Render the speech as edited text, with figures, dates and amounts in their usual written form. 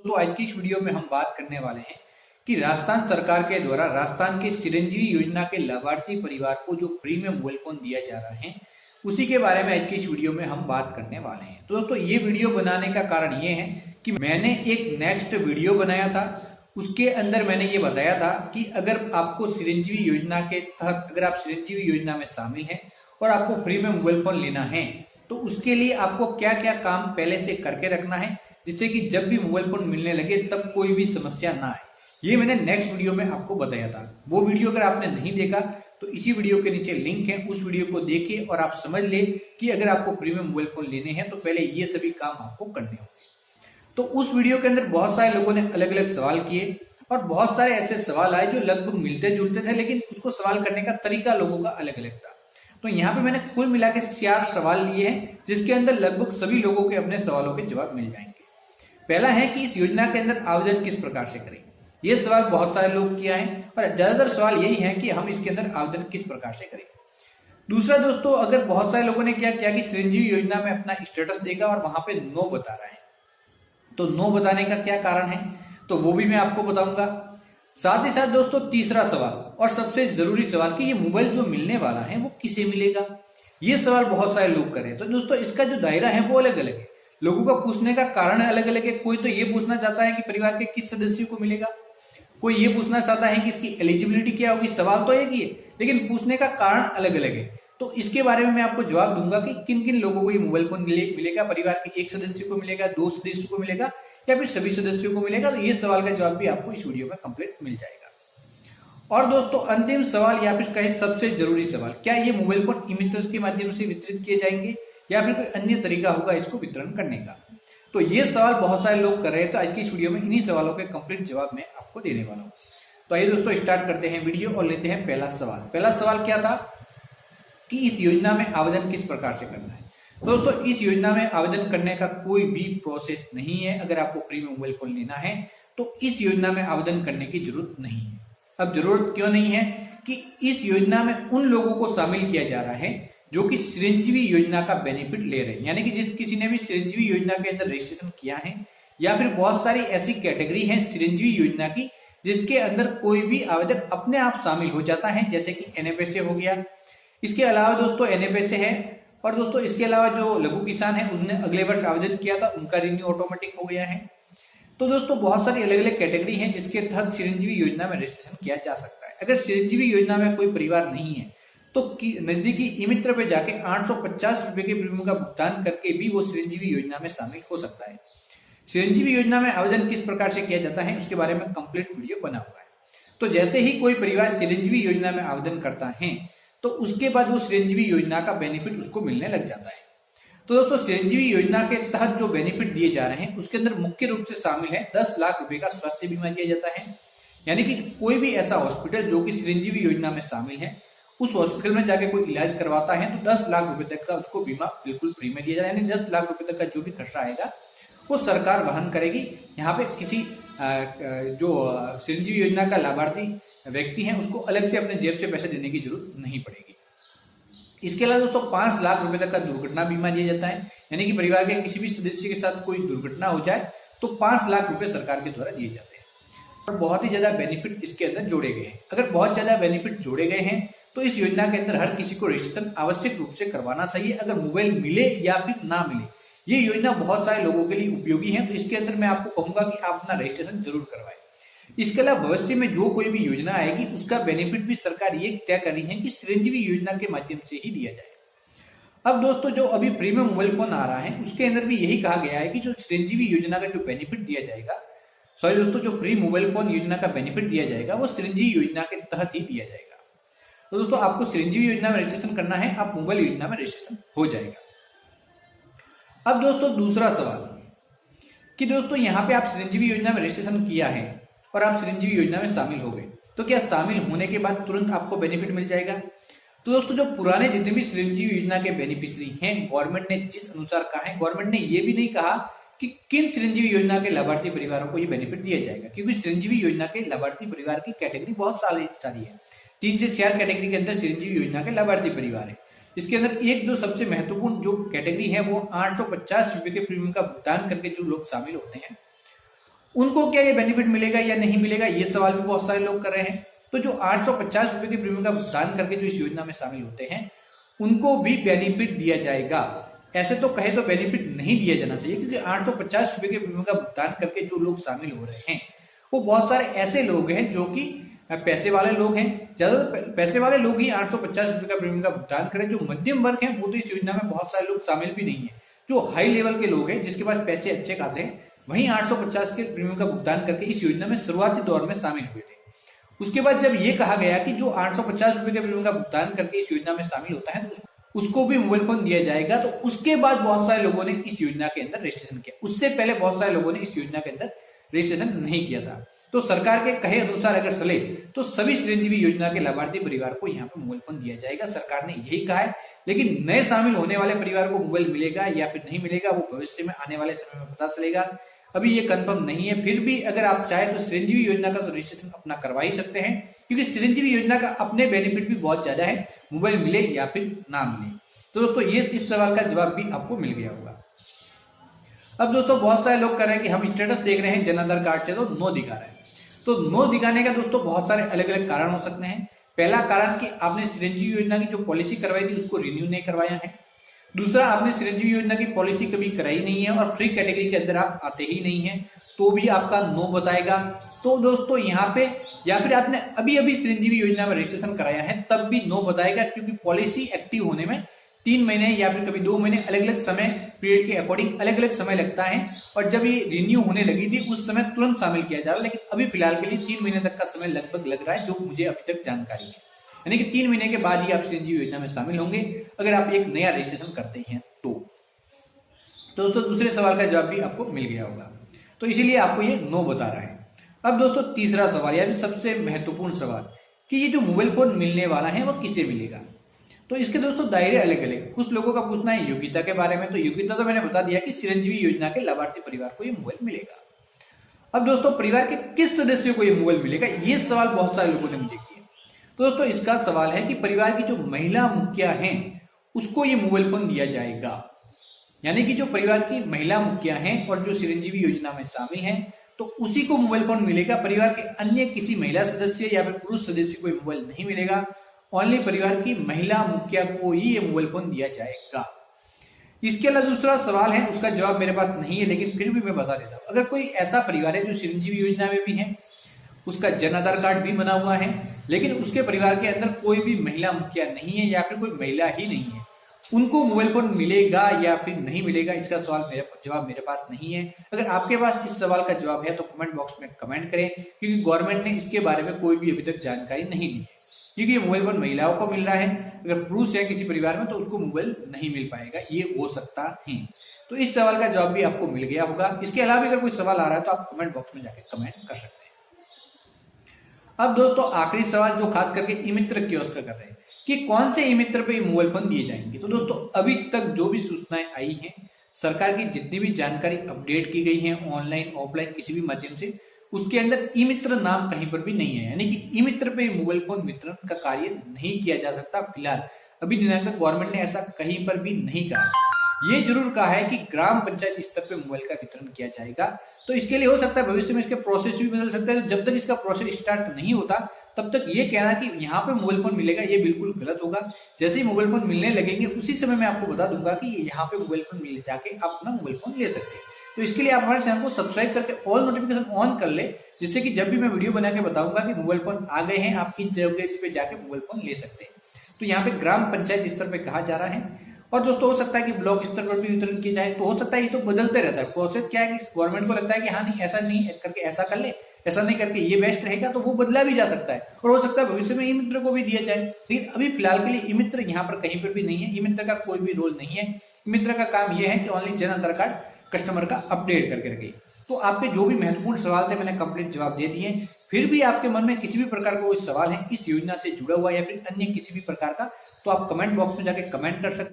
तो आज की इस वीडियो में हम बात करने वाले हैं कि राजस्थान सरकार के द्वारा राजस्थान के चिरंजीवी योजना के लाभार्थी परिवार को जो फ्री में मोबाइल फोन दिया जा रहा है उसी के बारे में आज की इस वीडियो में हम बात करने वाले हैं। तो दोस्तों ये वीडियो बनाने का कारण ये है कि मैंने एक नेक्स्ट वीडियो बनाया था, उसके अंदर मैंने ये बताया था कि अगर आपको चिरंजीवी योजना के तहत अगर आप चिरंजीवी योजना में शामिल हैं और आपको फ्री में मोबाइल फोन लेना है तो उसके लिए आपको क्या क्या काम पहले से करके रखना है जिससे कि जब भी मोबाइल फोन मिलने लगे तब कोई भी समस्या ना आए। ये मैंने नेक्स्ट वीडियो में आपको बताया था। वो वीडियो अगर आपने नहीं देखा तो इसी वीडियो के नीचे लिंक है, उस वीडियो को देखिए और आप समझ ले कि अगर आपको प्रीमियम मोबाइल फोन लेने हैं तो पहले ये सभी काम आपको करने होंगे। तो उस वीडियो के अंदर बहुत सारे लोगों ने अलग अलग सवाल किए और बहुत सारे ऐसे सवाल आए जो लगभग मिलते जुलते थे, लेकिन उसको सवाल करने का तरीका लोगों का अलग अलग था। तो यहाँ पे मैंने कुल मिला के 4 सवाल लिए हैं जिसके अंदर लगभग सभी लोगों के अपने सवालों के जवाब मिल जाएंगे। पहला है कि इस योजना के अंदर आवेदन किस प्रकार से करें। ये सवाल बहुत सारे लोग किया है और ज्यादातर सवाल यही है कि हम इसके अंदर आवेदन किस प्रकार से करें। दूसरा दोस्तों, अगर बहुत सारे लोगों ने क्या किया कि चिरंजीवी योजना में अपना स्टेटस देखा और वहां पे नो बता रहा है, तो नो बताने का क्या कारण है तो वो भी मैं आपको बताऊंगा। साथ ही साथ दोस्तों तीसरा सवाल और सबसे जरूरी सवाल कि ये मोबाइल जो मिलने वाला है वो किसे मिलेगा, ये सवाल बहुत सारे लोग कर रहे हैं। तो दोस्तों इसका जो दायरा है वो अलग अलग है, लोगों का पूछने का कारण अलग अलग है। कोई तो ये पूछना चाहता है कि परिवार के किस सदस्य को मिलेगा, कोई ये पूछना चाहता है कि इसकी एलिजिबिलिटी क्या होगी। सवाल तो एक ही है लेकिन पूछने का कारण अलग अलग है। तो इसके बारे में मैं आपको जवाब दूंगा कि किन किन लोगों को ये मोबाइल फोन मिलेगा, परिवार के एक सदस्य को मिलेगा, 2 सदस्य को मिलेगा या फिर सभी सदस्यों को मिलेगा। तो ये सवाल का जवाब भी आपको इस वीडियो में कंप्लीट मिल जाएगा। और दोस्तों अंतिम सवाल या फिर कहे सबसे जरूरी सवाल, क्या ये मोबाइल फोन ई-मित्रस के माध्यम से वितरित किए जाएंगे या फिर कोई अन्य तरीका होगा इसको वितरण करने का। तो ये सवाल बहुत सारे लोग कर रहे हैं, तो आज की इस वीडियो में इन्हीं सवालों के कंप्लीट जवाब मैं आपको देने वाला हूँ। तो आइए दोस्तों स्टार्ट करते हैं वीडियो और लेते हैं पहला सवाल। पहला सवाल क्या था कि इस योजना में आवेदन किस प्रकार से करना है। दोस्तों इस योजना में आवेदन करने का कोई भी प्रोसेस नहीं है। अगर आपको फ्री में मोबाइल फोन लेना है तो इस योजना में आवेदन करने की जरूरत नहीं है। अब जरूरत क्यों नहीं है कि इस योजना में उन लोगों को शामिल किया जा रहा है जो कि चिरंजीवी योजना का बेनिफिट ले रहे हैं, यानी कि जिस किसी ने भी चिरंजीवी योजना के अंदर रजिस्ट्रेशन किया है या फिर बहुत सारी ऐसी कैटेगरी है चिरंजीवी योजना की जिसके अंदर कोई भी आवेदक अपने आप शामिल हो जाता है, जैसे कि एनएफएसए हो गया। इसके अलावा दोस्तों एनएफएसए है और दोस्तों इसके अलावा जो लघु किसान है उन्होंने अगले वर्ष आवेदन किया था, उनका रिन्यू ऑटोमेटिक हो गया है। तो दोस्तों बहुत सारी अलग अलग कैटेगरी है जिसके तहत चिरंजीवी योजना में रजिस्ट्रेशन किया जा सकता है। अगर चिरंजीवी योजना में कोई परिवार नहीं है तो नजदीकी ई-मित्र पे जाके 850 रुपए के प्रीमियम का भुगतान करके भी वो चिरंजीवी योजना में शामिल हो सकता है। चिरंजीवी योजना में आवेदन किस प्रकार से किया जाता है उसके बारे में कंप्लीट वीडियो बना हुआ है। तो जैसे ही कोई परिवार चिरंजीवी योजना में आवेदन करता है तो उसके बाद वो चिरंजीवी योजना का बेनिफिट उसको मिलने लग जाता है। तो दोस्तों चिरंजीवी योजना के तहत जो बेनिफिट दिए जा रहे हैं उसके अंदर मुख्य रूप से शामिल है 10 लाख रुपए का स्वास्थ्य बीमा दिया जाता है, यानी कि कोई भी ऐसा हॉस्पिटल जो कि चिरंजीवी योजना में शामिल है उस हॉस्पिटल में जाके कोई इलाज करवाता है तो 10 लाख रुपए तक का उसको बीमा बिल्कुल फ्री में दिया जाए, यानी 10 लाख रुपए तक का जो भी खर्चा आएगा वो सरकार वहन करेगी। यहाँ पे किसी जो चिरंजीवी योजना का लाभार्थी व्यक्ति है उसको अलग से अपने जेब से पैसे देने की जरूरत नहीं पड़ेगी। इसके अलावा दोस्तों 5 लाख रुपए तक का दुर्घटना बीमा दिया जाता है, यानी कि परिवार के किसी भी सदस्य के साथ कोई दुर्घटना हो जाए तो 5 लाख रुपए सरकार के द्वारा दिए जाते हैं। और बहुत ही ज्यादा बेनिफिट इसके अंदर जोड़े गए हैं। अगर बहुत ज्यादा बेनिफिट जोड़े गए हैं तो इस योजना के अंदर हर किसी को रजिस्ट्रेशन आवश्यक रूप से करवाना चाहिए, अगर मोबाइल मिले या फिर ना मिले। ये योजना बहुत सारे लोगों के लिए उपयोगी है, तो इसके अंदर मैं आपको कहूंगा कि आप अपना रजिस्ट्रेशन जरूर करवाएं। इसके अलावा भविष्य में जो कोई भी योजना आएगी उसका बेनिफिट भी सरकार ये तय कर रही है कि चिरंजीवी योजना के माध्यम से ही दिया जाए। अब दोस्तों जो अभी फ्री में मोबाइल फोन आ रहा है उसके अंदर भी यही कहा गया है कि जो चिरंजीवी योजना का जो बेनिफिट दिया जाएगा, सॉरी दोस्तों जो फ्री मोबाइल फोन योजना का बेनिफिट दिया जाएगा वो चिरंजीवी योजना के तहत ही दिया जाएगा। तो दोस्तों आपको चिरंजीवी योजना में रजिस्ट्रेशन करना है, आप मोबाइल योजना में रजिस्ट्रेशन हो जाएगा। अब दोस्तों दूसरा सवाल कि दोस्तों यहाँ पे आप चिरंजीवी योजना में रजिस्ट्रेशन किया है और आप चिरंजीवी योजना में शामिल हो गए तो क्या शामिल होने के बाद तुरंत आपको बेनिफिट मिल जाएगा। तो दोस्तों जो पुराने जितने भी चिरंजीवी योजना के बेनिफिशियरी हैं, गवर्नमेंट ने जिस अनुसार कहा है, गवर्नमेंट ने ये भी नहीं कहा कि किन चिरंजीवी योजना के लाभार्थी परिवारों को ये बेनिफिट दिया जाएगा, क्योंकि चिरंजीवी योजना के लाभार्थी परिवार की कैटेगरी बहुत सारी है। 3 से 4 कैटेगरी के अंदर चिरंजीवी योजना के लाभार्थी परिवार है। इसके अंदर एक जो सबसे महत्वपूर्ण जो कैटेगरी है वो 850 रुपए के प्रीमियम का भुगतान करके जो लोग शामिल होते हैं उनको क्या ये बेनिफिट मिलेगा या नहीं मिलेगा, ये सवाल भी बहुत सारे लोग कर रहे हैं। तो जो 850 रुपए के प्रीमियम का भुगतान करके जो इस योजना में शामिल होते हैं उनको भी बेनिफिट दिया जाएगा। ऐसे तो कहे तो बेनिफिट नहीं दिया जाना चाहिए, क्योंकि 850 रुपए के प्रीमियम का भुगतान करके जो लोग शामिल हो रहे हैं वो बहुत सारे ऐसे लोग हैं जो कि पैसे वाले लोग हैं। ज्यादा पैसे वाले लोग ही 850 रुपए का प्रीमियम का भुगतान करें। जो मध्यम वर्ग है वो तो इस योजना में बहुत सारे लोग शामिल भी नहीं है। जो हाई लेवल के लोग हैं जिसके पास पैसे अच्छे खासे हैं वही 850 के प्रीमियम का भुगतान करके इस योजना में शुरुआती दौर में शामिल हुए थे। उसके बाद जब ये कहा गया कि जो 850 रुपए के प्रीमियम का भुगतान करके इस योजना में शामिल होता है तो उसको भी मोबाइल फोन दिया जाएगा, तो उसके बाद बहुत सारे लोगों ने इस योजना के अंदर रजिस्ट्रेशन किया। उससे पहले बहुत सारे लोगों ने इस योजना के अंदर रजिस्ट्रेशन नहीं किया था। तो सरकार के कहे अनुसार अगर चले तो सभी चिरंजीवी योजना के लाभार्थी परिवार को यहाँ पे मोबाइल फोन दिया जाएगा, सरकार ने यही कहा है। लेकिन नए शामिल होने वाले परिवार को मोबाइल मिलेगा या फिर नहीं मिलेगा वो भविष्य में आने वाले समय में पता चलेगा, अभी ये कंफर्म नहीं है। फिर भी अगर आप चाहे तो चिरंजीवी योजना का तो रजिस्ट्रेशन अपना करवा ही सकते हैं, क्योंकि चिरंजीवी योजना का अपने बेनिफिट भी बहुत ज्यादा है, मोबाइल मिले या फिर ना मिले। तो दोस्तों ये इस सवाल का जवाब भी आपको मिल गया होगा। अब दोस्तों बहुत सारे लोग कह रहे हैं कि हम स्टेटस देख रहे हैं जन आधार कार्ड से तो नो दिखा रहा है। तो नो दिखाने का दोस्तों बहुत सारे अलग अलग कारण हो सकते हैं। पहला कारण कि आपने चिरंजीवी योजना की जो पॉलिसी करवाई थी उसको रिन्यू नहीं करवाया है। दूसरा, आपने चिरंजीवी योजना की पॉलिसी कभी कराई नहीं है और फ्री कैटेगरी के अंदर आप आते ही नहीं है तो भी आपका नो बताएगा। तो दोस्तों यहाँ पे या फिर आपने अभी अभी चिरंजीवी योजना में रजिस्ट्रेशन कराया है तब भी नो बताएगा, क्योंकि पॉलिसी एक्टिव होने में 3 महीने या फिर कभी 2 महीने अलग अलग समय पीरियड के अकॉर्डिंग अलग अलग समय लगता है। और जब ये रिन्यू होने लगी थी उस समय तुरंत शामिल किया जा रहा है, लेकिन अभी फिलहाल के लिए 3 महीने तक का समय लगभग लग रहा है, जो मुझे अभी तक जानकारी है। यानी कि 3 महीने के बाद ही आप चिरंजीवी योजना में शामिल होंगे अगर आप एक नया रजिस्ट्रेशन करते हैं तो दोस्तों दूसरे सवाल का जवाब भी आपको मिल गया होगा, तो इसीलिए आपको ये नो बता रहा है। अब दोस्तों तीसरा सवाल यानी सबसे महत्वपूर्ण सवाल कि ये जो मोबाइल फोन मिलने वाला है वो किसे मिलेगा। तो इसके दोस्तों दायरे अलग अलग। कुछ लोगों का पूछना है योग्यता के बारे में, तो योग्यता तो मैंने बता दिया कि चिरंजीवी योजना के लाभार्थी परिवार को ये मोबाइल मिलेगा। अब दोस्तों परिवार के किस सदस्य को ये मोबाइल मिलेगा, ये सवाल बहुत सारे लोगों ने मुझे किया। तो दोस्तों इसका सवाल है कि परिवार की जो महिला मुखिया हैं उसको ये मोबाइल फोन दिया जाएगा। यानी कि जो परिवार की महिला मुखिया हैं और जो चिरंजीवी योजना में शामिल हैं तो उसी को मोबाइल फोन मिलेगा। परिवार के अन्य किसी महिला सदस्य या फिर पुरुष सदस्य को मोबाइल नहीं मिलेगा। ओनली परिवार की महिला मुखिया को ही ये मोबाइल फोन दिया जाएगा। इसके अलावा दूसरा सवाल है उसका जवाब मेरे पास नहीं है, लेकिन फिर भी मैं बता देता हूं। अगर कोई ऐसा परिवार है जो चिरंजीवी योजना में भी है, उसका जन आधार कार्ड भी बना हुआ है, लेकिन उसके परिवार के अंदर कोई भी महिला मुखिया नहीं है या फिर कोई महिला ही नहीं है, उनको मोबाइल फोन मिलेगा या फिर नहीं मिलेगा, इसका जवाब मेरे पास नहीं है। अगर आपके पास इस सवाल का जवाब है तो कमेंट बॉक्स में कमेंट करें, क्योंकि गवर्नमेंट ने इसके बारे में कोई भी अभी तक जानकारी नहीं दी है। क्योंकि ये मोबाइल फोन महिलाओं को मिल रहा है, अगर पुरुष है किसी परिवार में तो उसको मोबाइल नहीं मिल पाएगा, ये हो सकता है। तो इस सवाल का जवाब भी आपको मिल गया होगा। इसके अलावा अगर कोई सवाल आ रहा है तो आप कमेंट बॉक्स में जाकर कमेंट कर सकते हैं। अब दोस्तों आखिरी सवाल जो खास करके ई मित्र कियोस्क कर रहे हैं कि कौन से ई मित्र पे मोबाइल फोन दिए जाएंगे। तो दोस्तों अभी तक जो भी सूचनाएं आई हैं, सरकार की जितनी भी जानकारी अपडेट की गई है ऑनलाइन ऑफलाइन किसी भी माध्यम से, उसके अंदर ई मित्र नाम कहीं पर भी नहीं है। यानी कि ई मित्र पे मोबाइल फोन वितरण का कार्य नहीं किया जा सकता। फिलहाल अभी दिनांक तक गवर्नमेंट ने ऐसा कहीं पर भी नहीं कहा। ये जरूर कहा है कि ग्राम पंचायत स्तर पे मोबाइल का वितरण किया जाएगा। तो इसके लिए हो सकता है भविष्य में इसके प्रोसेस भी बदल सकता है। जब तक इसका प्रोसेस स्टार्ट नहीं होता तब तक ये कहना कि यहाँ पे मोबाइल फोन मिलेगा ये बिल्कुल गलत होगा। जैसे ही मोबाइल फोन मिलने लगेंगे उसी समय मैं आपको बता दूंगा कि यहाँ पे मोबाइल फोन मिल जाके आप अपना मोबाइल फोन ले सकते हैं। तो इसके लिए आप हमारे चैनल को सब्सक्राइब करके ऑल नोटिफिकेशन ऑन कर ले, जिससे कि जब भी मैं वीडियो बना के बताऊंगा कि मोबाइल फोन आ गए हैं आप किस जगह पे जाके मोबाइल फोन ले सकते हैं। तो यहाँ पे ग्राम पंचायत स्तर पे कहा जा रहा है। और दोस्तों हो सकता है कि ब्लॉक स्तर पर भी वितरण किया जाए, तो हो सकता है ये तो बदलते रहता है। प्रोसेस क्या है कि गवर्नमेंट को लगता है कि हाँ नहीं ऐसा नहीं करके ऐसा कर ले, ऐसा नहीं करके ये बेस्ट रहेगा, तो वो बदला भी जा सकता है। और हो सकता है भविष्य में ई मित्र को भी दिया जाए, लेकिन अभी फिलहाल के लिए ई मित्र यहाँ पर कहीं पर भी नहीं है। ई मित्र का कोई भी रोल नहीं है। ई मित्र का काम यह है कि online Jan Aadhaar card customer का अपडेट करके रखे। तो आपके जो भी महत्वपूर्ण सवाल थे मैंने कंप्लीट जवाब दे दिए। फिर भी आपके मन में किसी भी प्रकार का कोई सवाल है इस योजना से जुड़ा हुआ या फिर अन्य किसी भी प्रकार का, तो आप कमेंट बॉक्स में जाके कमेंट कर सकते हैं।